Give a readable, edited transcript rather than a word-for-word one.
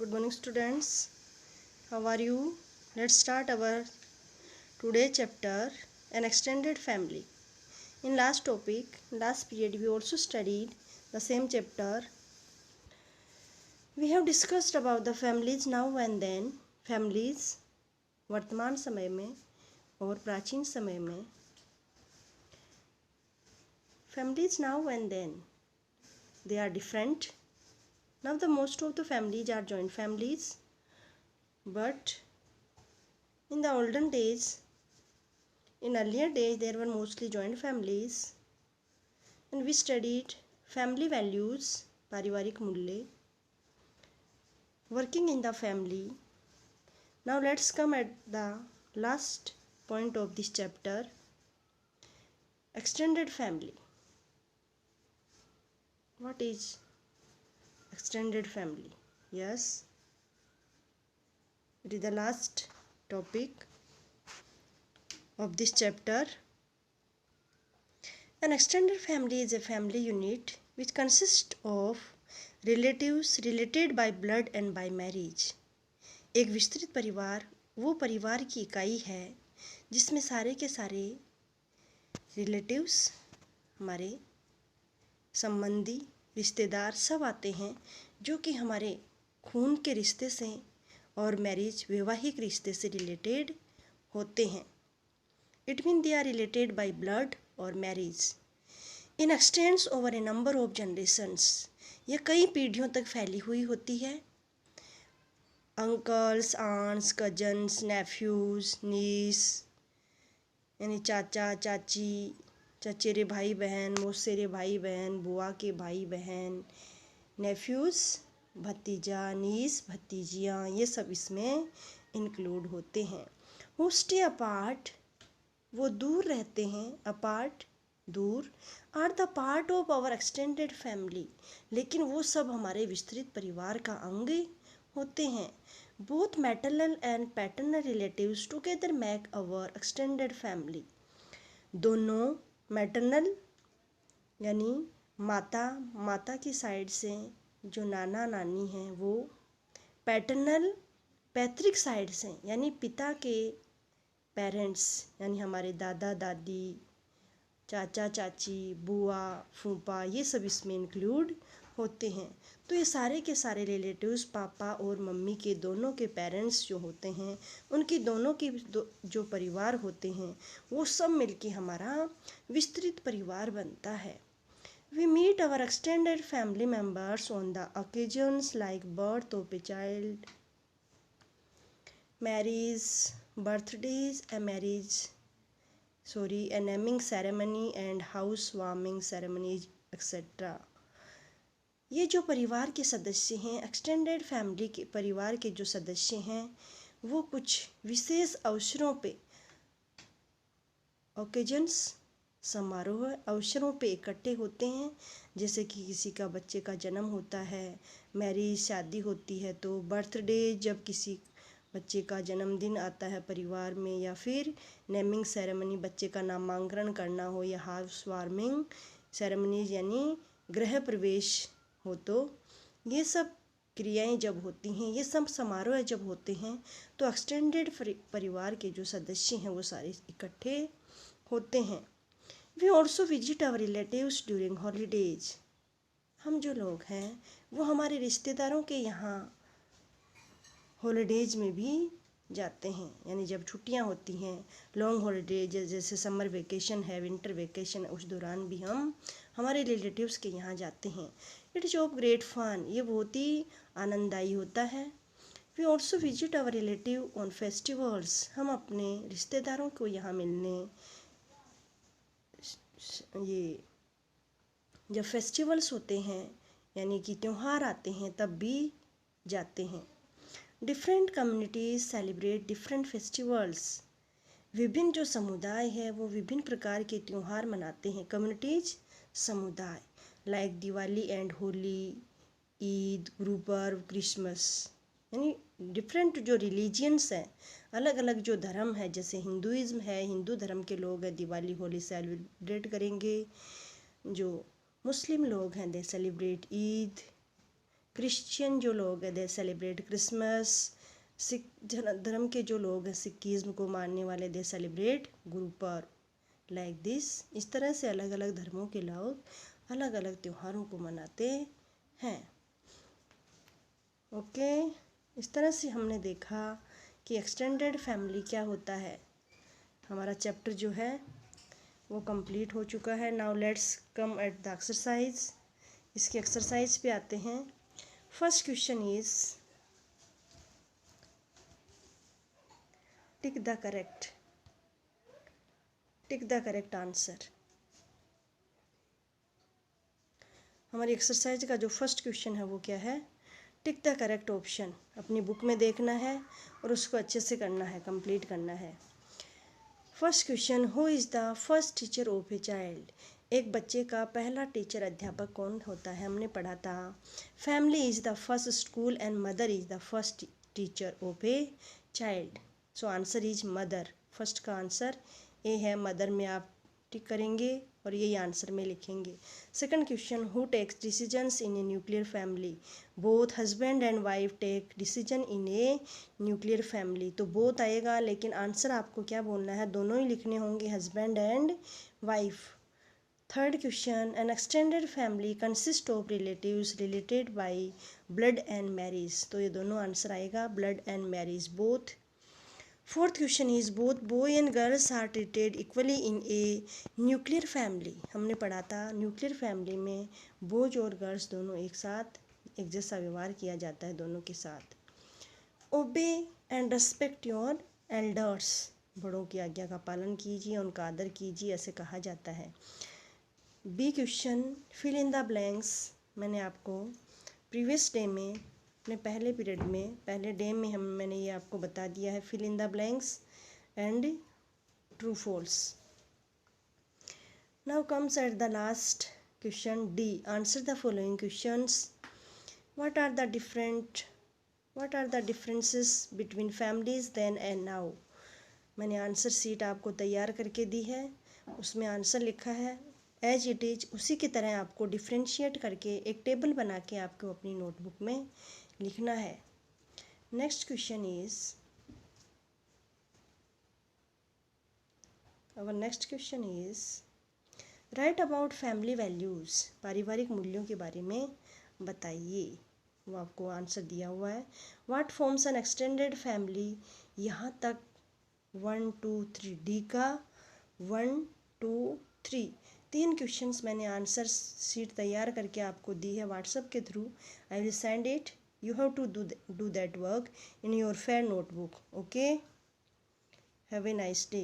Good morning, students. How are you? Let's start our today chapter, an extended family. In last period, we also studied the same chapter. We have discussed about the families now and then. Families वर्तमान समय में और प्राचीन समय में. Families now and then, they are different. Now the most of the families are joint families, but in the olden days, in earlier days, there were mostly joint families, and we studied family values, पारिवारिक मूल्य, working in the family. Now let's come at the last point of this chapter, extended family. What is extended family? Yes, it is the last topic of this chapter. An extended family is a family unit which consists of relatives related by blood and by marriage. एक विस्तृत परिवार वो परिवार की इकाई है जिसमें सारे के सारे रिलेटिव्स, हमारे संबंधी, रिश्तेदार सब आते हैं जो कि हमारे खून के रिश्ते से और मैरिज वैवाहिक रिश्ते से रिलेटेड होते हैं. It mean they are related by blood और marriage. In extends over a number of generations. यह कई पीढ़ियों तक फैली हुई होती है. Uncles, aunts, cousins, nephews, nieces यानी चाचा चाची, चचेरे भाई बहन, मौसेरे भाई बहन, बुआ के भाई बहन, नेफ्यूज़ भतीजा, नीस भतीजियाँ, ये सब इसमें इंक्लूड होते हैं. हु स्टे अपार्ट, वो दूर रहते हैं. अपार्ट दूर. Are the part of our extended family, लेकिन वो सब हमारे विस्तृत परिवार का अंग होते हैं. Both maternal and paternal relatives together make our extended family. दोनों मैटरनल यानी माता की साइड से जो नाना नानी हैं वो, पैटर्नल पैतृक साइड से यानी पिता के पेरेंट्स यानी हमारे दादा दादी, चाचा चाची, बुआ फूफा, ये सब इसमें इंक्लूड होते हैं. तो ये सारे के सारे रिलेटिव्स पापा और मम्मी के दोनों के पेरेंट्स जो होते हैं, उनकी दोनों की जो परिवार होते हैं वो सब मिलके हमारा विस्तृत परिवार बनता है. We meet our extended family members on the occasions like birth of a child, marriage, birthdays, a naming ceremony and housewarming ceremonies, etc. ये जो परिवार के सदस्य हैं, एक्सटेंडेड फैमिली के परिवार के जो सदस्य हैं, वो कुछ विशेष अवसरों पे, ओकेजन्स समारोह अवसरों पे इकट्ठे होते हैं. जैसे कि किसी का बच्चे का जन्म होता है, मैरिज शादी होती है, तो बर्थडे जब किसी बच्चे का जन्मदिन आता है परिवार में, या फिर नेमिंग सेरेमनी बच्चे का नामांकन करना हो, या हाउस वार्मिंग सेरेमनीज यानी गृह प्रवेश हो, तो ये सब क्रियाएं जब होती हैं, ये सब समारोह जब होते हैं, तो एक्सटेंडेड परिवार के जो सदस्य हैं वो सारे इकट्ठे होते हैं. We also visit our relatives during holidays. हम जो लोग हैं वो हमारे रिश्तेदारों के यहाँ हॉलीडेज में भी जाते हैं. यानी जब छुट्टियाँ होती हैं, लॉन्ग हॉलीडेज जैसे समर वेकेशन है, विंटर वेकेशन, उस दौरान भी हम हमारे रिलेटिव्स के यहाँ जाते हैं. It is of great fun. ये बहुत ही आनंददायी होता है. We also visit our relative on festivals. हम अपने रिश्तेदारों को यहाँ मिलने, ये जब फेस्टिवल्स होते हैं यानी कि त्यौहार आते हैं तब भी जाते हैं. Different communities celebrate different festivals. विभिन्न जो समुदाय है वो विभिन्न प्रकार के त्यौहार मनाते हैं. कम्युनिटीज़ समुदाय, like Diwali and Holi, Eid, Guru Parv, Christmas. यानी डिफरेंट जो रिलीजियंस हैं, अलग अलग जो धर्म है, जैसे हिंदुइज्म है, हिंदू धर्म के लोग हैं दिवाली होली सेलिब्रेट करेंगे. जो मुस्लिम लोग हैं दे सेलिब्रेट ईद, क्रिश्चियन जो लोग हैं दे सेलिब्रेट क्रिसमस। सिख धर्म के जो लोग हैं, सिखिज्म को मानने वाले, दे celebrate Guru Parv. Like this, इस तरह से अलग अलग धर्मों के लोग अलग अलग त्योहारों को मनाते हैं। ओके, इस तरह से हमने देखा कि एक्सटेंडेड फैमिली क्या होता है। हमारा चैप्टर जो है वो कंप्लीट हो चुका है। Now let's come at the exercise. इसके एक्सरसाइज पे आते हैं। First question is tick the correct answer. हमारी एक्सरसाइज का जो फर्स्ट क्वेश्चन है वो क्या है? Tick the correct option. अपनी बुक में देखना है और उसको अच्छे से करना है, कंप्लीट करना है। First question, who is the first teacher of a child? एक बच्चे का पहला टीचर, अध्यापक कौन होता है? हमने पढ़ा था family is the first school and mother is the first teacher of a child. So answer is mother. First का आंसर ए है, मदर में आप टिक करेंगे और यही आंसर में लिखेंगे। Second question, who takes decisions in a nuclear family? Both husband and wife take decision in a nuclear family. तो बोथ आएगा, लेकिन आंसर आपको क्या बोलना है? दोनों ही लिखने होंगे, husband and wife. Third question, an extended family consist of relatives related by blood and marriage. तो ये दोनों आंसर आएगा, blood and marriage, both. Fourth question is both boy and girls are treated equally in a nuclear family. हमने पढ़ा था nuclear family में boys और girls दोनों एक साथ एक जैसा व्यवहार किया जाता है दोनों के साथ। ओबे एंड रेस्पेक्ट योर एल्डर्स। बड़ों की आज्ञा का पालन कीजिए, उनका आदर कीजिए, ऐसे कहा जाता है। B question, fill in the blanks. मैंने आपको प्रीवियस डे में, अपने पहले पीरियड में, पहले डे में मैंने ये आपको बता दिया है, fill in the blanks and true false. Now comes at the last question D, answer the following questions. What are the differences between families then and now? मैंने आंसर शीट आपको तैयार करके दी है, उसमें आंसर लिखा है एज इट इज, उसी की तरह आपको डिफ्रेंशिएट करके एक टेबल बना के आपको अपनी नोटबुक में लिखना है। Next question is, our next question is write about family values. पारिवारिक मूल्यों के बारे में बताइए। वो आपको आंसर दिया हुआ है। What forms an extended family? यहाँ तक 1 2 3, डी का 1 2 3 तीन क्वेश्चंस मैंने आंसर शीट तैयार करके आपको दी है व्हाट्सएप के through. I will send it, you have to do that work in your fair notebook. Okay, have a nice day.